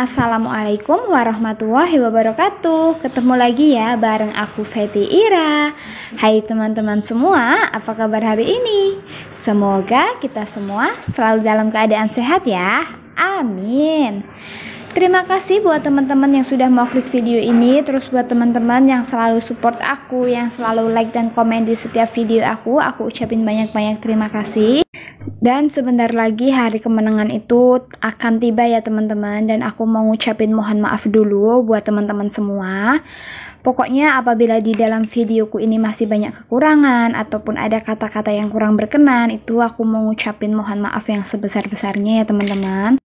Assalamualaikum warahmatullahi wabarakatuh. Ketemu lagi ya bareng aku Feti Ira. Hai teman-teman semua, apa kabar hari ini? Semoga kita semua selalu dalam keadaan sehat ya. Amin. Terima kasih buat teman-teman yang sudah mau klik video ini. Terus buat teman-teman yang selalu support aku, yang selalu like dan komen di setiap video aku ucapin banyak-banyak terima kasih. Dan sebentar lagi hari kemenangan itu akan tiba ya teman-teman. Dan aku mau ngucapin mohon maaf dulu buat teman-teman semua. Pokoknya apabila di dalam videoku ini masih banyak kekurangan ataupun ada kata-kata yang kurang berkenan, itu aku mau ngucapin mohon maaf yang sebesar-besarnya ya teman-teman.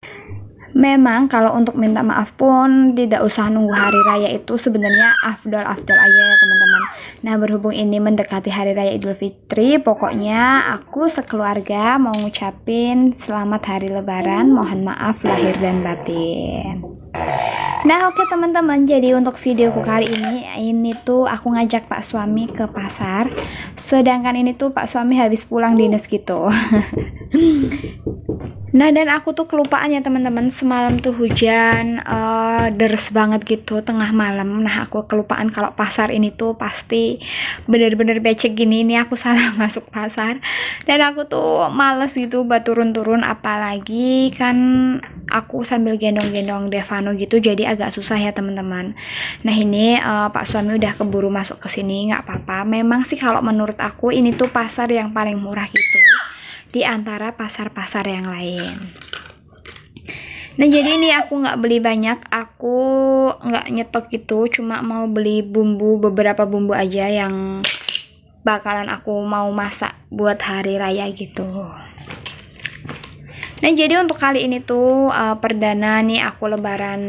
Memang kalau untuk minta maaf pun tidak usah nunggu hari raya, itu sebenarnya afdol aja ya teman-teman. Nah berhubung ini mendekati hari raya Idul Fitri, pokoknya aku sekeluarga mau ngucapin selamat hari lebaran, mohon maaf lahir dan batin. Nah oke teman-teman, jadi untuk videoku kali ini tuh aku ngajak Pak Suami ke pasar. Sedangkan ini tuh Pak Suami habis pulang dinas gitu. Nah dan aku tuh kelupaan ya teman-teman, semalam tuh hujan deres banget gitu tengah malam. Nah aku kelupaan kalau pasar ini tuh pasti bener-bener becek gini. Ini aku salah masuk pasar dan aku tuh males gitu buat turun-turun, apalagi kan aku sambil gendong-gendong Devano gitu, jadi agak susah ya teman-teman. Nah ini Pak Suami udah keburu masuk ke sini, nggak apa-apa. Memang sih kalau menurut aku ini tuh pasar yang paling murah gitu di antara pasar-pasar yang lain. Nah jadi ini aku nggak beli banyak, aku nggak nyetok gitu, cuma mau beli beberapa bumbu aja yang bakalan aku mau masak buat hari raya gitu. Nah jadi untuk kali ini tuh perdana nih aku lebaran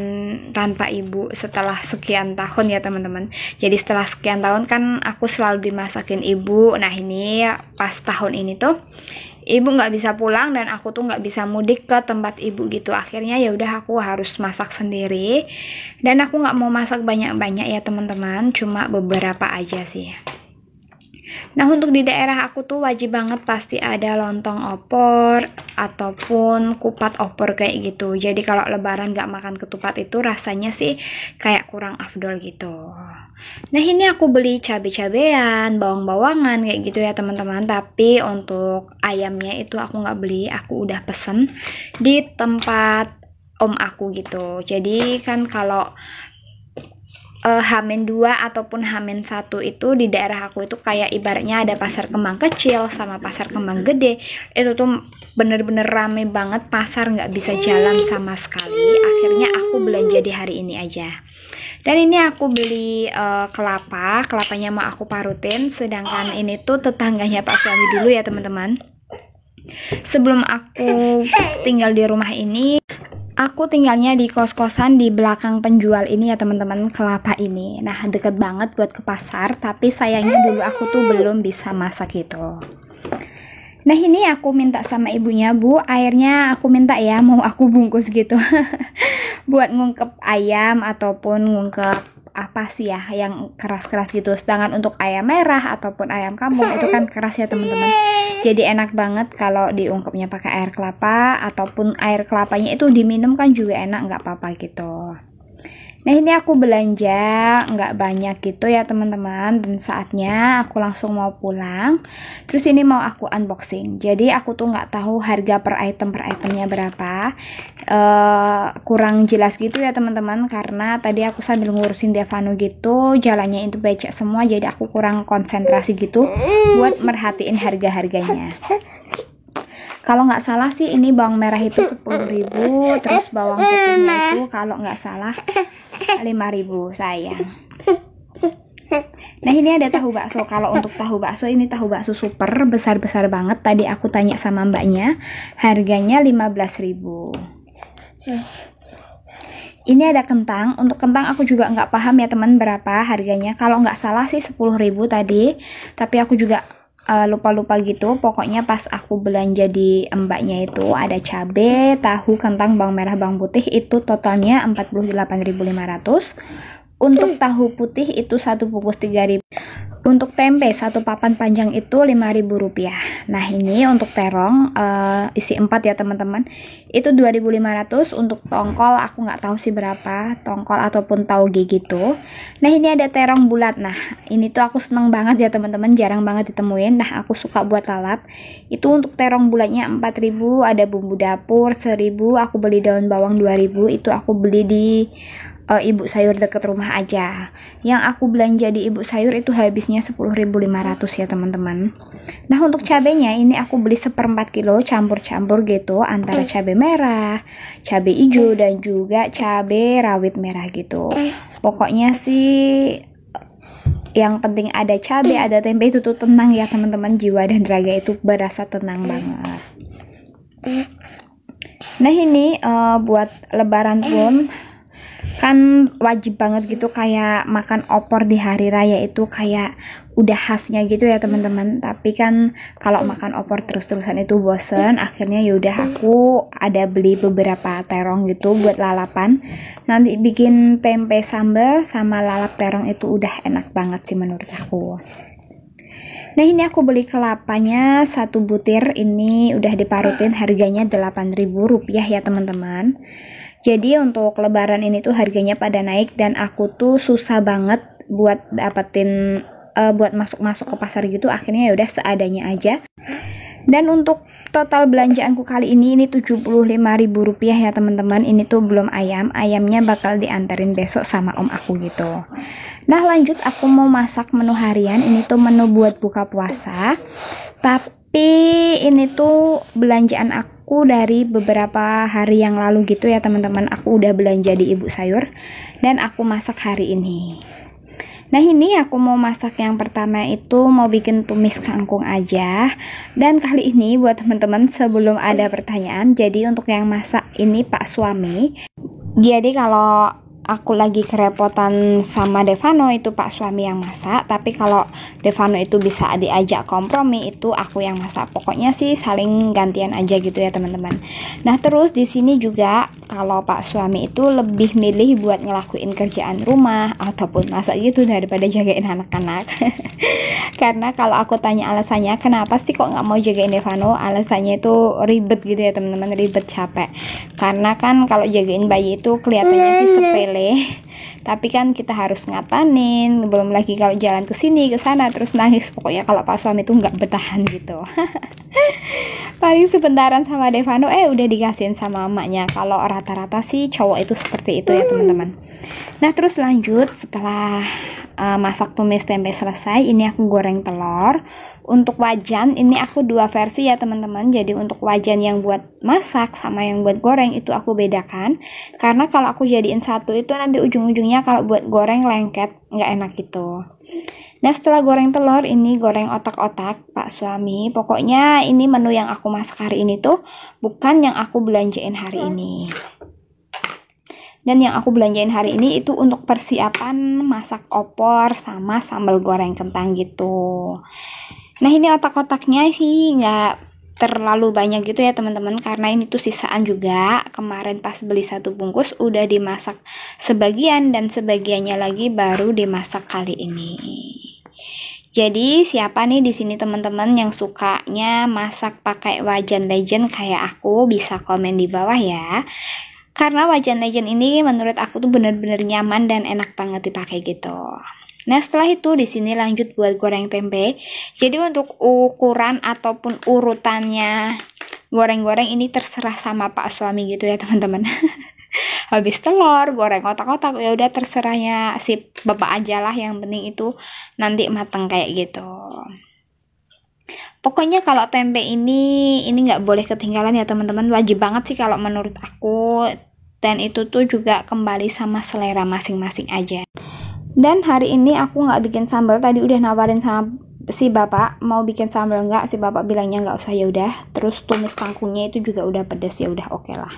tanpa ibu setelah sekian tahun ya teman-teman. Jadi setelah sekian tahun kan aku selalu dimasakin ibu. Nah ini pas tahun ini tuh ibu nggak bisa pulang dan aku tuh nggak bisa mudik ke tempat ibu gitu. Akhirnya ya udah aku harus masak sendiri. Dan aku nggak mau masak banyak-banyak ya teman-teman, cuma beberapa aja sih. Nah untuk di daerah aku tuh wajib banget pasti ada lontong opor ataupun kupat opor kayak gitu. Jadi kalau lebaran gak makan ketupat itu rasanya sih kayak kurang afdol gitu. Nah ini aku beli cabai-cabean, bawang-bawangan kayak gitu ya teman-teman. Tapi untuk ayamnya itu aku gak beli, aku udah pesen di tempat om aku gitu. Jadi kan kalau H-2 ataupun H-1 itu di daerah aku itu kayak ibaratnya ada pasar kembang kecil sama pasar kembang gede. Itu tuh bener-bener rame banget, pasar nggak bisa jalan sama sekali. Akhirnya aku belanja di hari ini aja. Dan ini aku beli kelapanya mau aku parutin. Sedangkan ini tuh tetangganya Pak Suami dulu ya teman-teman. Sebelum aku tinggal di rumah ini, aku tinggalnya di kos-kosan di belakang penjual ini ya teman-teman, kelapa ini. Nah deket banget buat ke pasar, tapi sayangnya dulu aku tuh belum bisa masak gitu. Nah ini aku minta sama ibunya, Bu, airnya aku minta ya, mau aku bungkus gitu. Buat ngungkep ayam ataupun ngungkep apa sih ya yang keras-keras gitu. Sedangkan untuk ayam merah ataupun ayam kampung itu kan keras ya teman-teman. Jadi enak banget kalau diungkepnya pakai air kelapa, ataupun air kelapanya itu diminum kan juga enak, nggak apa-apa gitu. Nah ini aku belanja nggak banyak gitu ya teman-teman, dan saatnya aku langsung mau pulang. Terus ini mau aku unboxing. Jadi aku tuh nggak tahu harga per itemnya berapa, kurang jelas gitu ya teman-teman, karena tadi aku sambil ngurusin Devano gitu, jalannya itu becek semua, jadi aku kurang konsentrasi gitu buat merhatiin harga-harganya. Kalau nggak salah sih ini bawang merah itu 10.000, terus bawang putihnya itu kalau nggak salah 5.000 sayang. Nah ini ada tahu bakso. Kalau untuk tahu bakso, ini tahu bakso super besar-besar banget. Tadi aku tanya sama mbaknya, harganya 15.000. Ini ada kentang. Untuk kentang aku juga nggak paham ya teman berapa harganya. Kalau nggak salah sih 10.000 tadi, tapi aku juga lupa-lupa gitu. Pokoknya pas aku belanja di mbaknya itu ada cabai, tahu, kentang, bawang merah, bawang putih, itu totalnya 48.500. Untuk tahu putih itu 1 bungkus 3.000. Untuk tempe satu papan panjang itu Rp5.000. Nah ini untuk terong isi 4 ya teman-teman, itu 2.500. Untuk tongkol aku nggak tahu sih berapa, tongkol ataupun tauge gitu. Nah ini ada terong bulat. Nah ini tuh aku seneng banget ya teman-teman, jarang banget ditemuin. Nah aku suka buat lalap. Itu untuk terong bulatnya 4.000, ada bumbu dapur 1.000, aku beli daun bawang 2.000, itu aku beli di ibu sayur deket rumah aja. Yang aku belanja di ibu sayur itu habisnya 10.500 ya teman-teman. Nah untuk cabenya ini aku beli 1/4 kilo campur-campur gitu, antara cabai merah, cabai hijau, dan juga cabai rawit merah gitu. Pokoknya sih yang penting ada cabai, ada tempe, itu tuh tenang ya teman-teman, jiwa dan raga itu berasa tenang banget. Nah ini buat lebaran pun kan wajib banget gitu, kayak makan opor di hari raya itu kayak udah khasnya gitu ya teman-teman. Tapi kan kalau makan opor terus-terusan itu bosen, akhirnya yaudah aku ada beli beberapa terong gitu buat lalapan. Nanti bikin tempe sambal sama lalap terong itu udah enak banget sih menurut aku. Nah ini aku beli kelapanya 1 butir, ini udah diparutin, harganya Rp8.000 ya teman-teman. Jadi untuk lebaran ini tuh harganya pada naik, dan aku tuh susah banget buat dapetin buat masuk-masuk ke pasar gitu, akhirnya yaudah seadanya aja. Dan untuk total belanjaanku kali ini Rp75.000 ya teman-teman. Ini tuh belum ayam, ayamnya bakal dianterin besok sama om aku gitu. Nah lanjut, aku mau masak menu harian. Ini tuh menu buat buka puasa, tapi ini tuh belanjaan aku dari beberapa hari yang lalu gitu ya teman-teman. Aku udah belanja di ibu sayur dan aku masak hari ini. Nah ini aku mau masak yang pertama itu mau bikin tumis kangkung aja. Dan kali ini buat teman-teman sebelum ada pertanyaan, jadi untuk yang masak ini Pak suami. Jadi kalau aku lagi kerepotan sama Devano itu Pak suami yang masak, tapi kalau Devano itu bisa diajak kompromi itu aku yang masak. Pokoknya sih saling gantian aja gitu ya teman-teman. Nah terus di sini juga kalau Pak suami itu lebih milih buat ngelakuin kerjaan rumah ataupun masak gitu daripada jagain anak-anak. Karena kalau aku tanya alasannya kenapa sih kok nggak mau jagain Devano, alasannya itu ribet gitu ya teman-teman, ribet, capek. Karena kan kalau jagain bayi itu kelihatannya sih sepele, tapi kan kita harus ngatanin, belum lagi kalau jalan ke sini ke sana terus nangis. Pokoknya kalau Pak suami itu nggak bertahan gitu. Paling sebentaran sama Devano udah dikasihin sama emaknya. Kalau rata-rata sih cowok itu seperti itu ya teman-teman. Nah terus lanjut, setelah masak tumis tempe selesai, ini aku goreng telur. Untuk wajan ini aku 2 versi ya teman-teman. Jadi untuk wajan yang buat masak sama yang buat goreng itu aku bedakan, karena kalau aku jadiin satu itu nanti ujung-ujungnya kalau buat goreng lengket, nggak enak gitu. Nah setelah goreng telur, ini goreng otak-otak Pak suami. Pokoknya ini menu yang aku masak hari ini tuh bukan yang aku belanjain hari ini. Dan yang aku belanjain hari ini itu untuk persiapan masak opor sama sambal goreng kentang gitu. Nah ini otak-otaknya sih nggak terlalu banyak gitu ya teman-teman, karena ini tuh sisaan juga. Kemarin pas beli 1 bungkus udah dimasak sebagian dan sebagiannya lagi baru dimasak kali ini. Jadi siapa nih di sini teman-teman yang sukanya masak pakai wajan legend kayak aku, bisa komen di bawah ya. Karena wajan legend ini menurut aku tuh bener-bener nyaman dan enak banget dipakai gitu. Nah setelah itu di sini lanjut buat goreng tempe. Jadi untuk ukuran ataupun urutannya goreng-goreng ini terserah sama Pak suami gitu ya teman-teman. Habis telur goreng kotak-kotak ya udah terserahnya si bapak aja lah, yang penting itu nanti mateng kayak gitu. Pokoknya kalau tempe ini nggak boleh ketinggalan ya teman-teman, wajib banget sih kalau menurut aku. Dan itu tuh juga kembali sama selera masing-masing aja. Dan hari ini aku nggak bikin sambal, tadi udah nawarin sama si bapak mau bikin sambal nggak, si bapak bilangnya nggak usah ya udah. Terus tumis kangkungnya itu juga udah pedes, ya udah oke lah.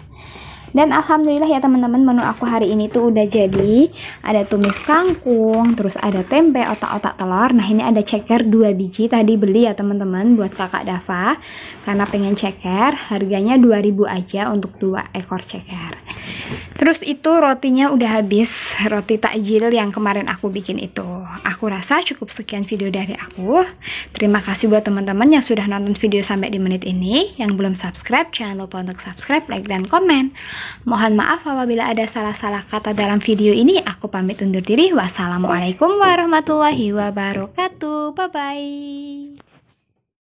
Dan alhamdulillah ya teman-teman, menu aku hari ini tuh udah jadi. Ada tumis kangkung, terus ada tempe, otak-otak telur. Nah ini ada ceker 2 biji, tadi beli ya teman-teman buat kakak Dava karena pengen ceker. Harganya 2.000 aja untuk 2 ekor ceker. Terus itu rotinya udah habis, roti takjil yang kemarin aku bikin itu. Aku rasa cukup sekian video dari aku. Terima kasih buat teman-teman yang sudah nonton video sampai di menit ini. Yang belum subscribe, jangan lupa untuk subscribe, like, dan komen. Mohon maaf apabila ada salah-salah kata dalam video ini. Aku pamit undur diri. Wassalamualaikum warahmatullahi wabarakatuh. Bye-bye.